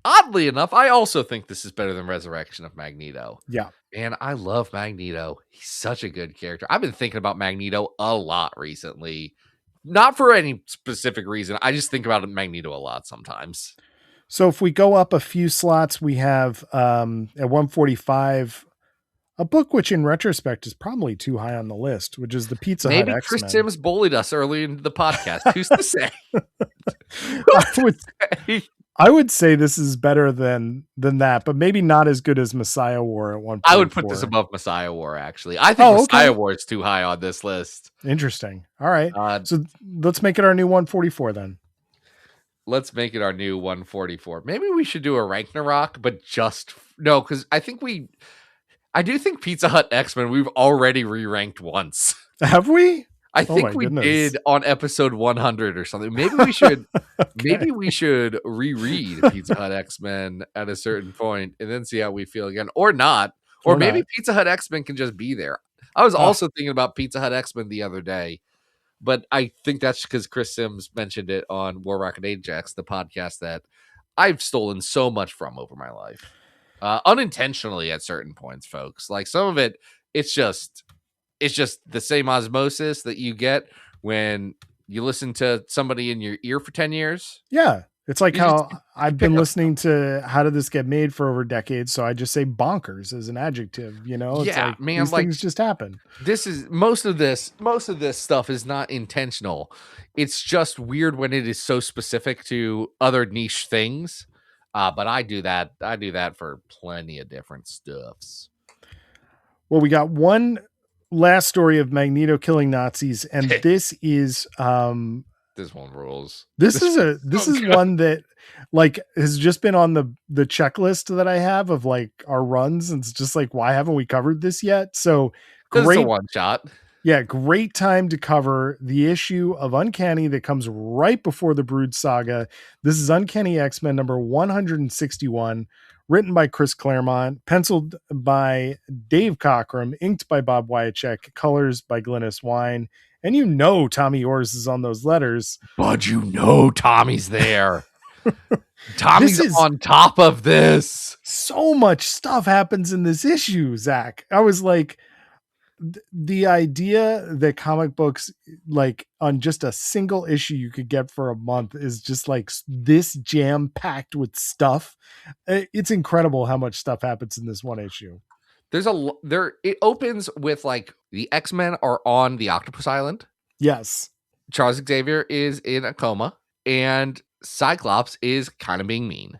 Oddly enough, I also think this is better than Resurrection of Magneto. Yeah. And I love Magneto. He's such a good character. I've been thinking about Magneto a lot recently. Not for any specific reason. I just think about Magneto a lot sometimes. So if we go up a few slots, we have at 145, a book which in retrospect is probably too high on the list, which is the Pizza Hut X-Men. Maybe Chris Sims bullied us early in the podcast. Who's to say? I would say this is better than that, but maybe not as good as Messiah War at 1. I would put this above Messiah War, actually. I think Messiah War is too high on this list. Interesting. All right. So let's make it our new 144 then. Let's make it our new 144. Maybe we should do a Ragnarok, but no, because I do think Pizza Hut X-Men we've already re-ranked once. Have we? I think we did on episode 100 or something. Maybe we should maybe we should reread Pizza Hut X-Men at a certain point and then see how we feel again. Or not. Or maybe Pizza Hut X-Men can just be there. I was also thinking about Pizza Hut X-Men the other day, but I think that's because Chris Sims mentioned it on War Rocket Ajax, the podcast that I've stolen so much from over my life. Unintentionally at certain points, folks. Like some of it, it's just the same osmosis that you get when you listen to somebody in your ear for 10 years. Yeah. It's like how I've been listening to How Did This Get Made for over decades. So I just say bonkers as an adjective, It's like, man, these things just happen. This is most of this stuff is not intentional. It's just weird when it is so specific to other niche things. But I do that. I do that for plenty of different stuffs. Well, we got one last story of Magneto killing Nazis, and this is this one rules. This is one that like has just been on the checklist that I have of like our runs, and it's just like, why haven't we covered this yet? So great one shot. Yeah, great time to cover the issue of Uncanny that comes right before the Brood Saga. This is Uncanny X-Men number 161, written by Chris Claremont, penciled by Dave Cockrum, inked by Bob Wyacek, colors by Glynis Wine. And Tommy Orrs is on those letters. But Tommy's there. Tommy's on top of this. So much stuff happens in this issue, Zach. I was like, the idea that comic books, like on just a single issue you could get for a month, is just like this jam packed with stuff. It's incredible how much stuff happens in this one issue. It opens with like the X-Men are on the Octopus Island. Yes. Charles Xavier is in a coma and Cyclops is kind of being mean.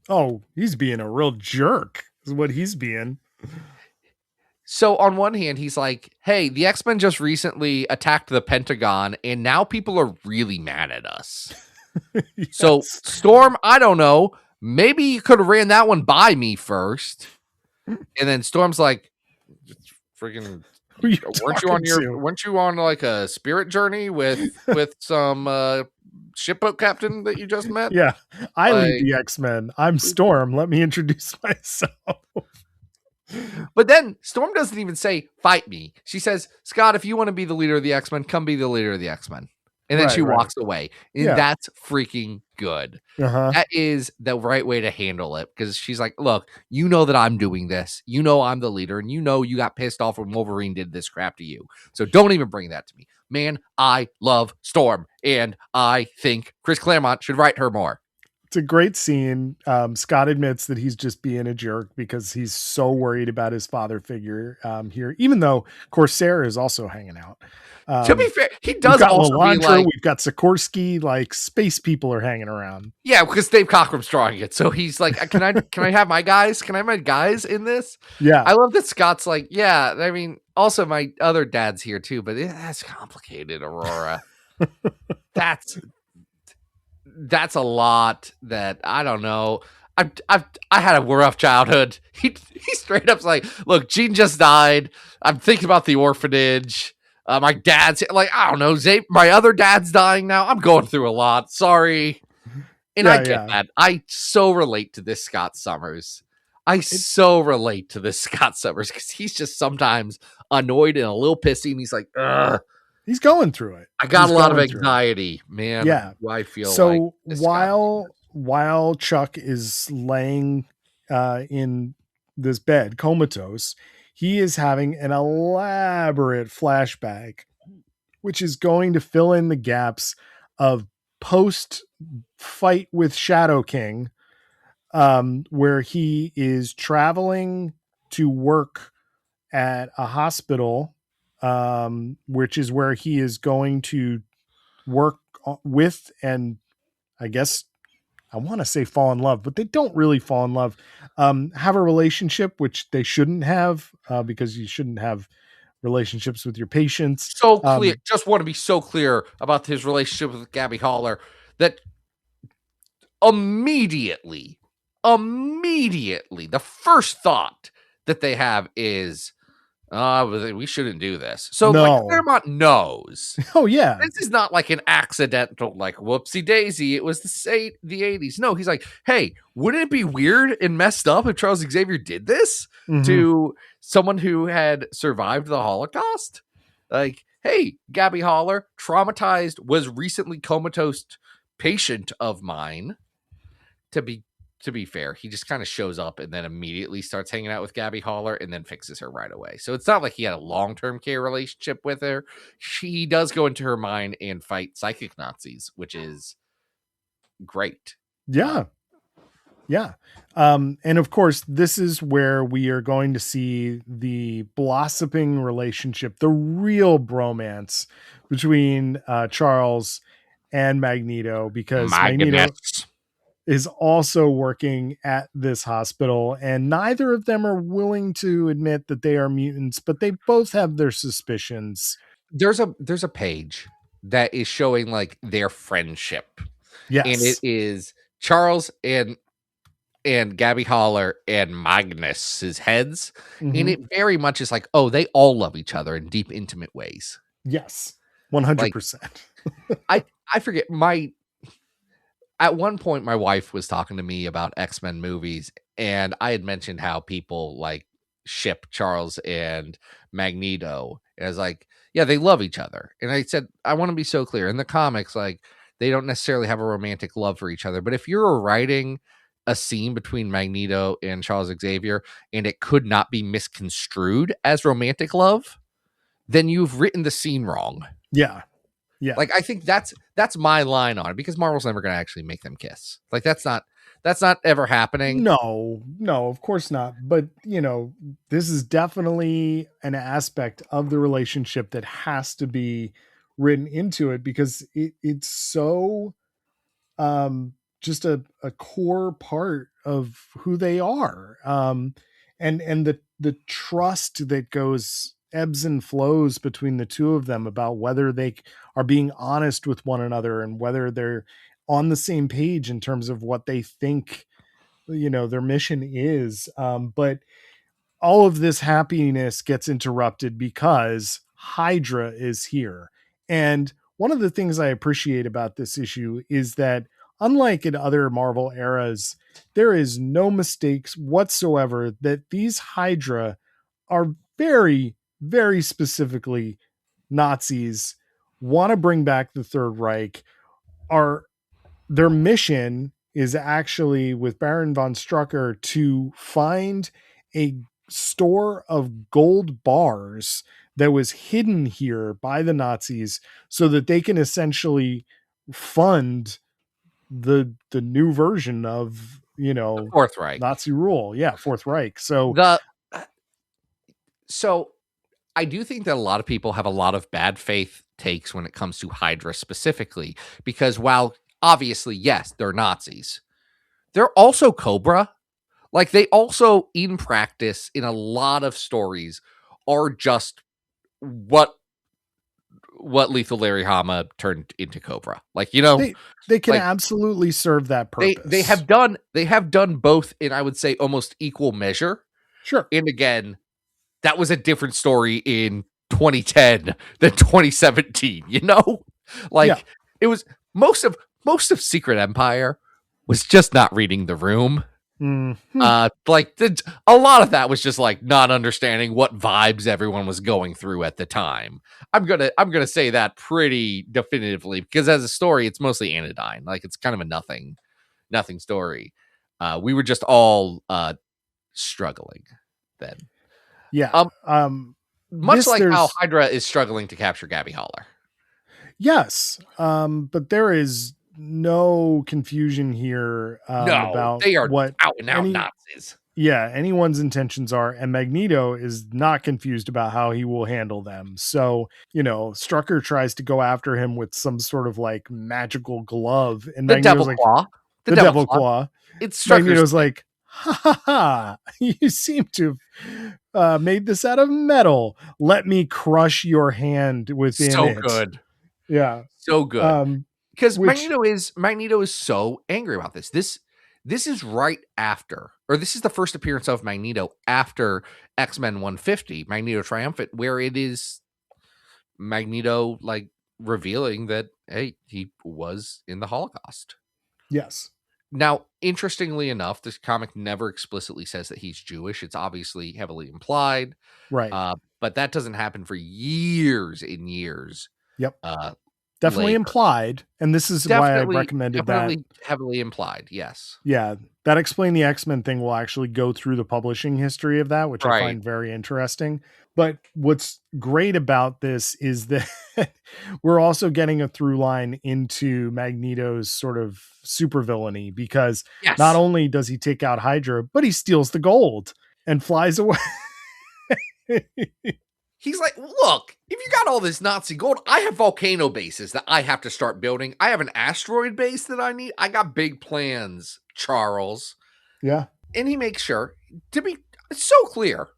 Oh, he's being a real jerk is what he's being. So on one hand, he's like, hey, the X-Men just recently attacked the Pentagon and now people are really mad at us. Yes. So Storm, I don't know, maybe you could have ran that one by me first. And then Storm's like, freaking, weren't you on like a spirit journey with some shipboat captain that you just met. Yeah, I lead Like, the X-Men. I'm Storm. Let me introduce myself. but then Storm doesn't even say, fight me. She says, Scott, if you want to be the leader of the X-Men, come be the leader of the X-Men. And then she walks away. And Yeah. that's freaking good. Uh-huh. That is the right way to handle it. Because she's like, look, you know that I'm doing this. You know I'm the leader. And you know you got pissed off when Wolverine did this crap to you. So don't even bring that to me. Man, I love Storm. And I think Chris Claremont should write her more. It's a great scene. Scott admits that he's just being a jerk because he's so worried about his father figure here, even though Corsair is also hanging out. To be fair, he does also be like, we've got Sikorsky, like space people are hanging around. Yeah, because Dave Cockrum's drawing it. So he's like, can I have my guys? Can I have my guys in this? Yeah. I love that Scott's like, yeah, I mean, also my other dad's here too, but that's complicated, Aurora. That's a lot that I don't know. I had a rough childhood. He straight up's like, look, Gene just died. I'm thinking about the orphanage. My dad's like, I don't know, my other dad's dying now. I'm going through a lot. Sorry. And I get that. I so relate to this Scott Summers. Because he's just sometimes annoyed and a little pissy. And he's like, ugh. He's going through it. I got a lot of anxiety, man. Yeah. I feel so like while Chuck is laying in this bed, comatose, he is having an elaborate flashback, which is going to fill in the gaps of post fight with Shadow King, where he is traveling to work at a hospital, which is where he is going to work with, and I guess I want to say fall in love, but they don't really fall in love, have a relationship, which they shouldn't have, because you shouldn't have relationships with your patients. So clear. Just want to be so clear about his relationship with Gabby Haller that immediately, the first thought that they have is, we shouldn't do this. So like, Claremont knows. Oh yeah. This is not like an accidental, like, whoopsie daisy. It was the 80s. No, he's like, hey, wouldn't it be weird and messed up if Charles Xavier did this to someone who had survived the Holocaust? Like, hey, Gabby Haller, traumatized, was recently comatose patient of mine. To be fair, he just kind of shows up and then immediately starts hanging out with Gabby Haller and then fixes her right away. So it's not like he had a long-term care relationship with her. She does go into her mind and fight psychic Nazis, which is great. Yeah. Yeah. And of course, this is where we are going to see the blossoming relationship, the real bromance between Charles and Magneto, because Magneto is also working at this hospital, and neither of them are willing to admit that they are mutants, but they both have their suspicions. There's a page that is showing like their friendship. Yes. And it is Charles and Gabby Haller and Magnus's heads. And it very much is like, oh, they all love each other in deep, intimate ways. Yes. 100%. Like, I forget at one point, my wife was talking to me about X-Men movies, and I had mentioned how people like ship Charles and Magneto. And I was like, yeah, they love each other. And I said, I want to be so clear. In the comics, like, they don't necessarily have a romantic love for each other. But if you're writing a scene between Magneto and Charles Xavier, and it could not be misconstrued as romantic love, then you've written the scene wrong. Yeah. Yeah. Like, I think that's my line on it, because Marvel's never going to actually make them kiss. Like, that's not ever happening. No, of course not. But, this is definitely an aspect of the relationship that has to be written into it, because it's so just a core part of who they are. And the trust that goes ebbs and flows between the two of them about whether they are being honest with one another and whether they're on the same page in terms of what they think, their mission is. But all of this happiness gets interrupted because Hydra is here. And one of the things I appreciate about this issue is that, unlike in other Marvel eras, there is no mistakes whatsoever that these Hydra are very, very specifically Nazis, want to bring back the Third Reich. Their mission is actually with Baron von Strucker to find a store of gold bars that was hidden here by the Nazis so that they can essentially fund the new version of, The Fourth Reich. Nazi rule. Yeah, Fourth Reich. So I do think that a lot of people have a lot of bad faith takes when it comes to Hydra specifically, because while obviously, yes, they're Nazis, they're also Cobra. Like, they also, in practice, in a lot of stories, are just what Lethal Larry Hama turned into Cobra. Like, they can absolutely serve that purpose. They have done both in, I would say, almost equal measure. Sure. And again, that was a different story in 2010 than 2017, It was most of Secret Empire was just not reading the room. Mm-hmm. A lot of that was just like not understanding what vibes everyone was going through at the time. I'm gonna say that pretty definitively, because as a story, it's mostly anodyne. Like, it's kind of a nothing story. We were just all struggling then. Yeah. Much like how Hydra is struggling to capture Gabby Haller. Yes. But there is no confusion here about they are what out and out Nazis. Yeah, anyone's intentions are, and Magneto is not confused about how he will handle them. So, Strucker tries to go after him with some sort of like magical glove, and The Magneto's Devil like, Claw. The Devil Claw. It's Magneto's like, ha ha ha, you seem to have made this out of metal. Let me crush your hand within so it. Good. Yeah. So good. Because Magneto is so angry about this. This is right after, or this is the first appearance of Magneto after X-Men 150, Magneto Triumphant, where it is Magneto like revealing that, hey, he was in the Holocaust. Yes. Now, interestingly enough, this comic never explicitly says that he's Jewish. It's obviously heavily implied. Right. But that doesn't happen for years and years. Yep. Definitely later. Implied. And this is why I recommended that. Heavily implied. Yes. Yeah. That Explain the X-Men thing will actually go through the publishing history of that, which I find very interesting. But what's great about this is that we're also getting a through line into Magneto's sort of supervillainy, because not only does he take out Hydra, but he steals the gold and flies away. He's like, look, if you got all this Nazi gold, I have volcano bases that I have to start building. I have an asteroid base that I need. I got big plans, Charles. Yeah. And he makes sure to be so clear.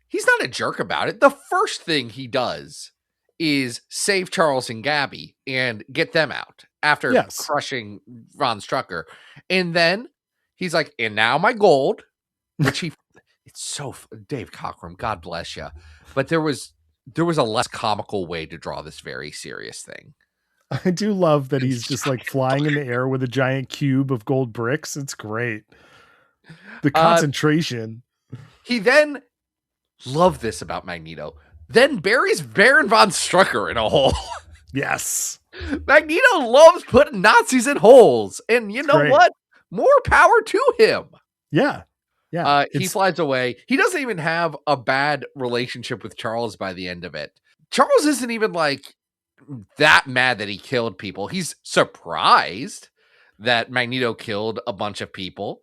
He's not a jerk about it. The first thing he does is save Charles and Gabby and get them out after crushing Von Strucker. And then he's like, and now my gold, which it's so, Dave Cockrum, God bless you. But there was a less comical way to draw this very serious thing. I do love that he's just like flying in the air with a giant cube of gold bricks. It's great. The concentration. He then, love this about Magneto, then buries Baron von Strucker in a hole. Yes. Magneto loves putting Nazis in holes. And you know what? More power to him. Yeah. Yeah. He flies away. He doesn't even have a bad relationship with Charles by the end of it. Charles isn't even like that mad that he killed people. He's surprised that Magneto killed a bunch of people.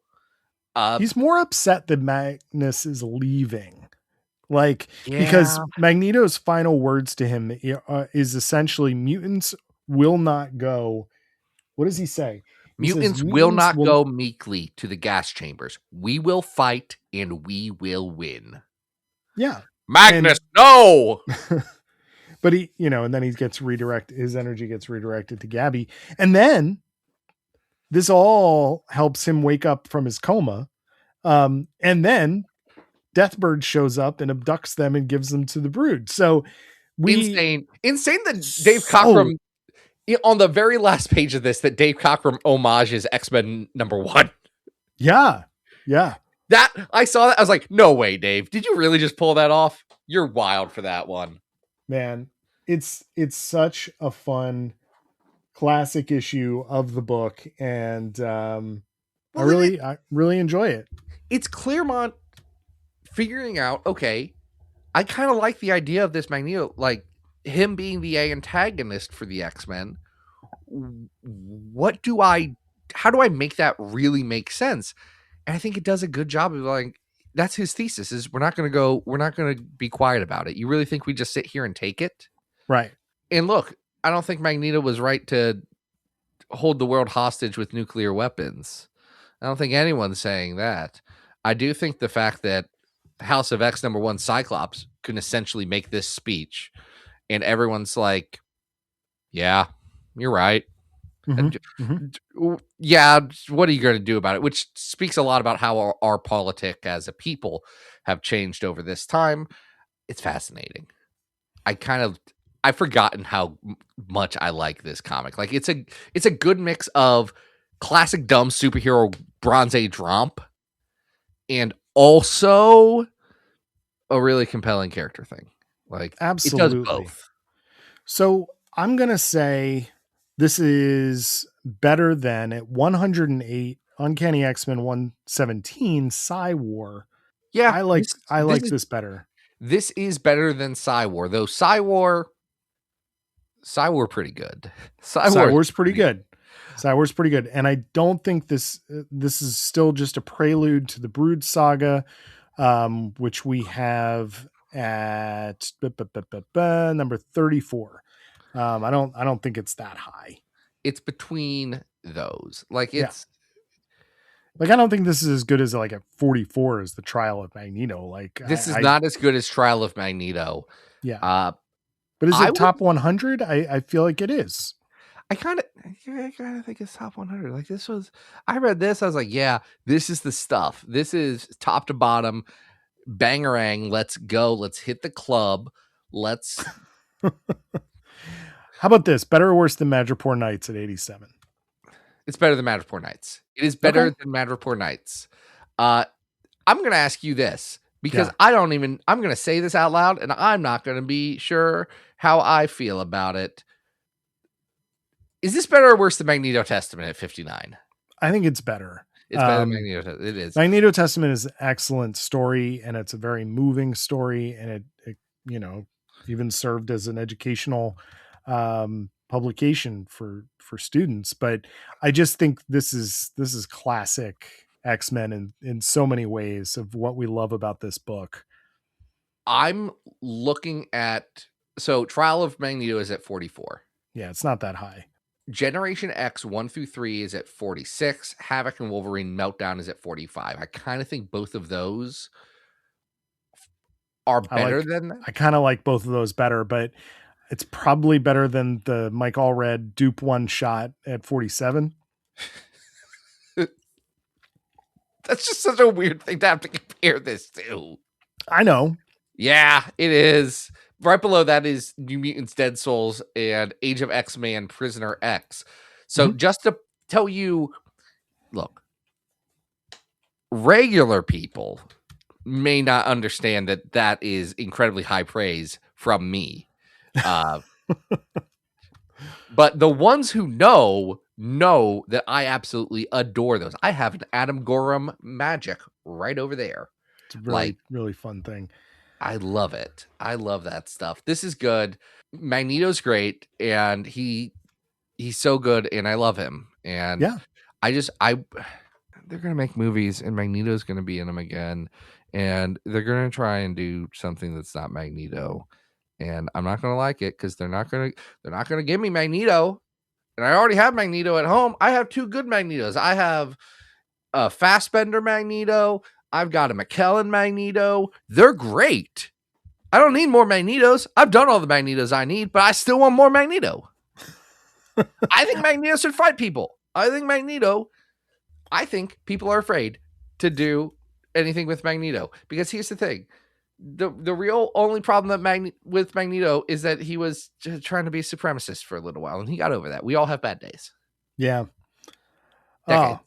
He's more upset that Magnus is leaving. Because Magneto's final words to him is essentially, mutants will not go. What does he say? Mutants will not go meekly to the gas chambers. We will fight and we will win. Yeah. Magnus, no! But he, and then he gets his energy gets redirected to Gabby. And then this all helps him wake up from his coma. And then Deathbird shows up and abducts them and gives them to the Brood. So insane that Dave Cockrum on the very last page of this that Dave Cockrum homages X-Men #1. Yeah. That I saw that. I was like, no way, Dave. Did you really just pull that off? You're wild for that one. Man, it's such a fun classic issue of the book, and I really enjoy it. It's Claremont figuring out, okay, I kind of like the idea of this Magneto, like him being the antagonist for the X-Men. How do I make that really make sense? And I think it does a good job of like, that's his thesis is we're not going to be quiet about it. You really think we just sit here and take it? Right. And look, I don't think Magneto was right to hold the world hostage with nuclear weapons. I don't think anyone's saying that. I do think the fact that House of X #1 Cyclops can essentially make this speech and everyone's like, yeah, you're right. Yeah, what are you going to do about it? Which speaks a lot about how our politic as a people have changed over this time. It's fascinating. I've forgotten how much I like this comic. Like it's a good mix of classic dumb superhero Bronze Age romp and also a really compelling character thing. Like absolutely. It does both. So I'm going to say this is better than at 108 Uncanny X-Men 117 Psy-War. Yeah. I like this better. This is better than Psy-War, though Psy-War pretty good. Psy-War's pretty good. Psy-War's pretty good. And I don't think this is still just a prelude to the Brood saga, which we have at number 34. I don't think it's that high. It's between those. Like like I don't think this is as good as like at 44 as the Trial of Magneto. Like this is not as good as Trial of Magneto. Yeah. But is it top 100? I feel like it is. I kind of think it's top 100. Like I read this. I was like, yeah, this is the stuff. This is top to bottom. Bangarang. Let's go. Let's hit the club. Let's. How about this? Better or worse than Madripoor Nights at 87? It's better than Madripoor Nights. It is better than Madripoor Nights. I'm going to ask you this because I'm going to say this out loud and I'm not going to be sure how I feel about it. Is this better or worse than Magneto Testament at 59? I think it's better. It's better than Magneto. It is. Magneto Testament is an excellent story and it's a very moving story. And it even served as an educational publication for students, but I just think this is classic X-Men in so many ways of what we love about this book. I'm looking at Trial of Magneto is at 44. Yeah, it's not that high. Generation X 1 through 3 is at 46. Havoc and Wolverine Meltdown is at 45. I kind of think both of those are better than. I kind of like both of those better, but it's probably better than the Mike Allred Dupe one shot at 47. That's just such a weird thing to have to compare this to. I know. Yeah, it is. Right below that is New Mutants, Dead Souls, and Age of X-Man, Prisoner X. So just to tell you, look, regular people may not understand that is incredibly high praise from me. But the ones who know that I absolutely adore those. I have an Adam Gorham Magic right over there. It's a really, really fun thing. I love it. I love that stuff. This is good. Magneto's great, and he's so good, and I love him. And they're gonna make movies, and Magneto's gonna be in them again, and they're gonna try and do something that's not Magneto. And I'm not gonna like it because they're not gonna give me Magneto, and I already have Magneto at home. I have two good Magnetos. I have a Fassbender Magneto. I've got a McKellen Magneto. They're great. I don't need more Magnetos. I've done all the Magnetos I need, but I still want more Magneto. I think Magneto should fight people. I think people are afraid to do anything with Magneto because here's the thing. the real only problem that with Magneto is that he was trying to be a supremacist for a little while, and he got over that. We all have bad days. Yeah. Decades.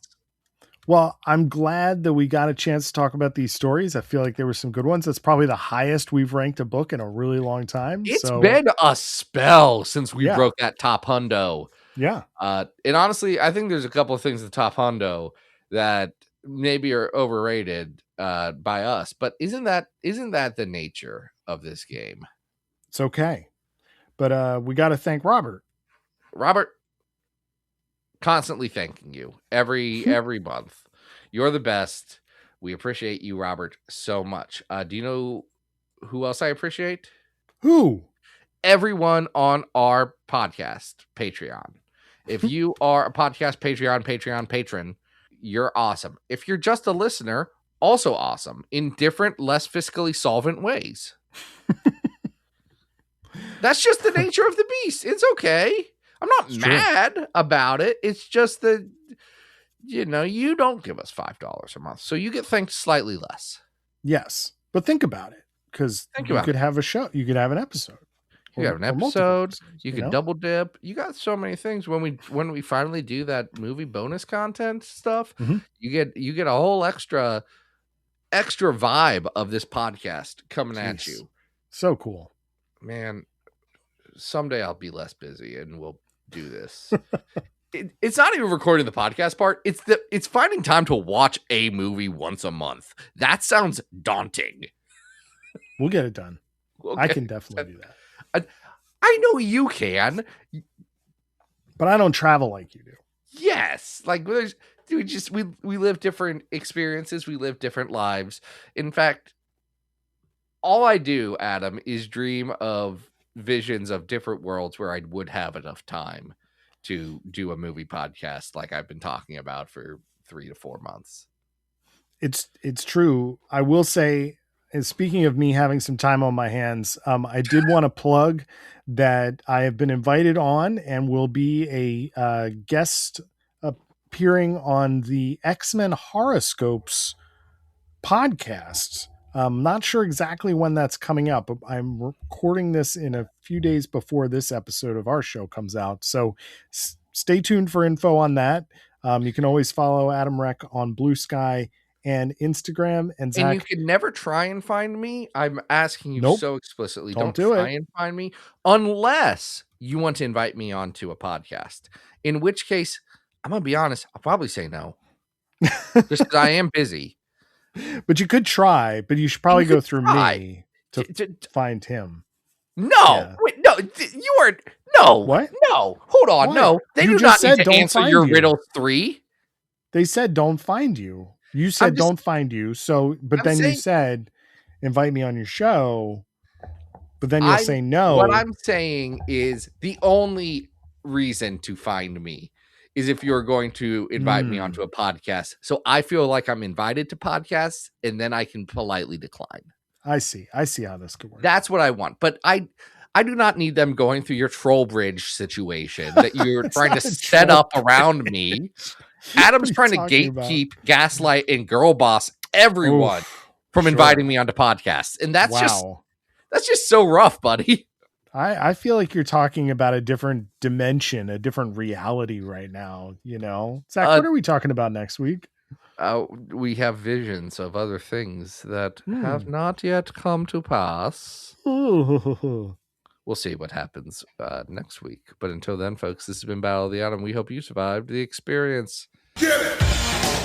Well, I'm glad that we got a chance to talk about these stories. I feel like there were some good ones. That's probably the highest we've ranked a book in a really long time. It's been a spell since we Yeah. broke that top hundo. Yeah. And honestly, I think there's a couple of things at the top hundo that maybe are overrated by us, but isn't that the nature of this game? It's okay. But we got to thank Robert. Robert, constantly thanking you every month. You're the best. We appreciate you, Robert, so much. Do you know who else I appreciate? Who? Everyone on our podcast Patreon. If you are a podcast Patreon patron, you're awesome. If you're just a listener, also awesome in different, less fiscally solvent ways. That's just the nature of the beast. It's okay. I'm not mad about it. It's just that, you don't give us $5 a month, so you get thanked slightly less. Yes, but think about it, because you could have a show. You could have an episode. You have an episode. You can double dip. You got so many things. When we finally do that movie bonus content stuff, you get a whole extra vibe of this podcast coming at you. So cool, man. Someday I'll be less busy and we'll do this. It's not even recording the podcast part. It's finding time to watch a movie once a month. That sounds daunting. We'll get it done. Okay. I can definitely do that. I know you can, but I don't travel like you do. Yes, like we live different experiences. We live different lives. In fact, all I do, Adam, is dream of visions of different worlds where I would have enough time to do a movie podcast like I've been talking about for 3 to 4 months. It's true. I will say, and speaking of me having some time on my hands, I did want to plug that I have been invited on and will be a guest appearing on the X-Men Horoscopes podcast. I'm not sure exactly when that's coming out, but I'm recording this in a few days before this episode of our show comes out. So stay tuned for info on that. You can always follow Adam Rec on Blue Sky and Instagram. And Zach, you can never try and find me. I'm asking you so explicitly. Don't try and find me unless you want to invite me onto a podcast, in which case, I'm going to be honest, I'll probably say no. Just because I am busy. But you could try, but you should probably go through me to find him. No, wait, no, you are no. What? No, hold on, no. They do not need to answer your riddle 3. They said don't find you. You said don't find you. So, but then you said invite me on your show. But then you'll say no. What I'm saying is the only reason to find me is if you're going to invite me onto a podcast. So I feel like I'm invited to podcasts and then I can politely decline. I see how this could work. That's what I want. But I do not need them going through your troll bridge situation that you're trying to set up around me. Adam's trying to gatekeep, gaslight, and girl boss everyone from inviting me onto podcasts. And that's just so rough, buddy. I feel like you're talking about a different dimension, a different reality right now, Zach, what are we talking about next week? We have visions of other things that have not yet come to pass. We'll see what happens next week. But until then, folks, this has been Battle of the Atom. We hope you survived the experience. Get it!